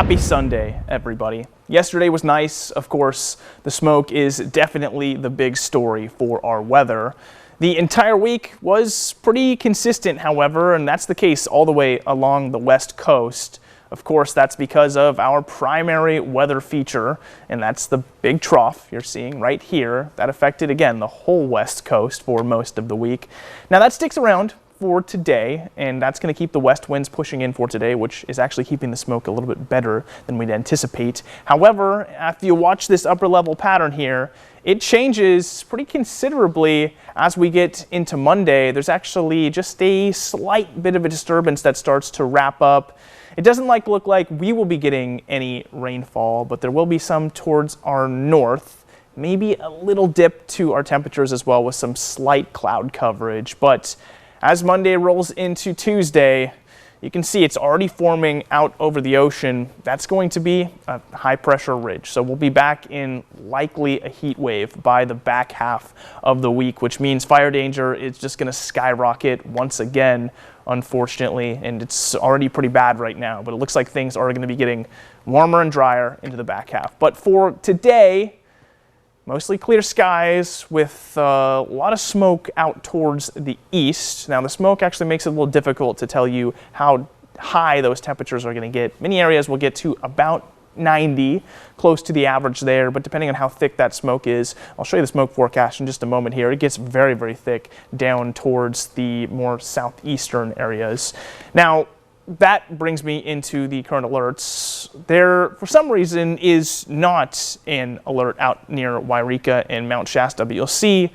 Happy Sunday, everybody. Yesterday was nice. Of course, the smoke is definitely the big story for our weather. The entire week was pretty consistent, however, and that's the case all the way along the west coast. Of course, that's because of our primary weather feature, and that's the big trough you're seeing right here. That affected, again, the whole west coast for most of the week. Now, that sticks around for today, and that's going to keep the west winds pushing in for today, which is actually keeping the smoke a little bit better than we'd anticipate. However, after you watch this upper level pattern here, it changes pretty considerably as we get into Monday. There's actually just a slight bit of a disturbance that starts to wrap up. It doesn't look like we will be getting any rainfall, but there will be some towards our north. Maybe a little dip to our temperatures as well with some slight cloud coverage. But as Monday rolls into Tuesday, you can see it's already forming out over the ocean. That's going to be a high pressure ridge. So we'll be back in likely a heat wave by the back half of the week, which means fire danger is just going to skyrocket once again, unfortunately. And it's already pretty bad right now, but it looks like things are going to be getting warmer and drier into the back half. But for today, mostly clear skies with a lot of smoke out towards the east. Now, the smoke actually makes it a little difficult to tell you how high those temperatures are going to get. Many areas will get to about 90, close to the average there, but depending on how thick that smoke is, I'll show you the smoke forecast in just a moment here. It gets very, very thick down towards the more southeastern areas. Now, that brings me into the current alerts. There, for some reason, is not an alert out near Wairika and Mount Shasta, but you'll see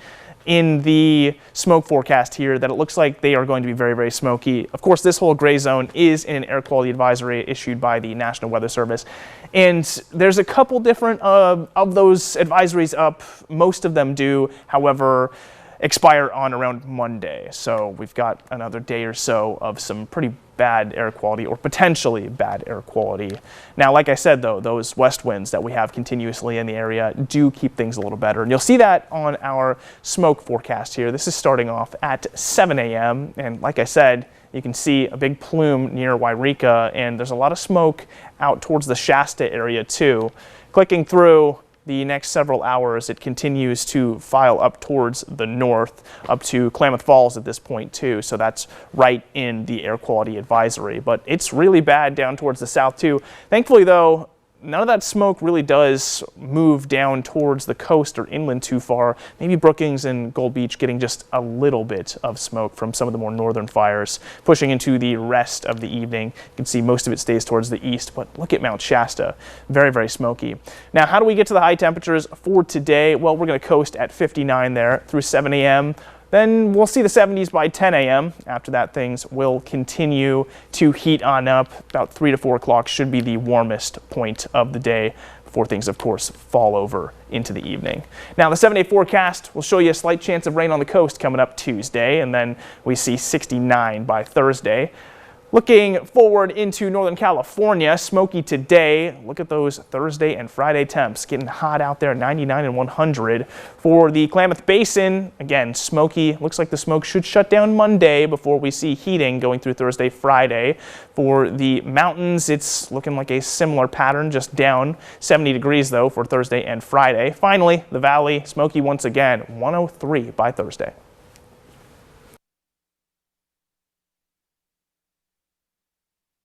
in the smoke forecast here that it looks like they are going to be very, very smoky. Of course, this whole gray zone is in an air quality advisory issued by the National Weather Service. And there's a couple different of those advisories up. Most of them do, however, expire on around Monday. So we've got another day or so of some pretty bad air quality, or potentially bad air quality. Now, like I said, though, those west winds that we have continuously in the area do keep things a little better. And you'll see that on our smoke forecast here. This is starting off at 7 a.m. And like I said, you can see a big plume near Wairika, and there's a lot of smoke out towards the Shasta area too. Clicking through the next several hours, it continues to file up towards the north, up to Klamath Falls at this point too. So that's right in the air quality advisory. But it's really bad down towards the south too. Thankfully, though, none of that smoke really does move down towards the coast or inland too far. Maybe Brookings and Gold Beach getting just a little bit of smoke from some of the more northern fires pushing into the rest of the evening. You can see most of it stays towards the east, but look at Mount Shasta. Very, very smoky. Now, how do we get to the high temperatures for today? Well, we're going to coast at 59 there through 7 a.m. Then we'll see the 70s by 10 a.m. After that, things will continue to heat on up. About 3 to 4 o'clock should be the warmest point of the day before things, of course, fall over into the evening. Now, the 7-day forecast will show you a slight chance of rain on the coast coming up Tuesday, and then we see 69 by Thursday. Looking forward into Northern California, smoky today. Look at those Thursday and Friday temps getting hot out there, 99 and 100. For the Klamath Basin, again, smoky. Looks like the smoke should shut down Monday before we see heating going through Thursday, Friday. For the mountains, it's looking like a similar pattern, just down 70 degrees though for Thursday and Friday. Finally, the valley, smoky once again, 103 by Thursday.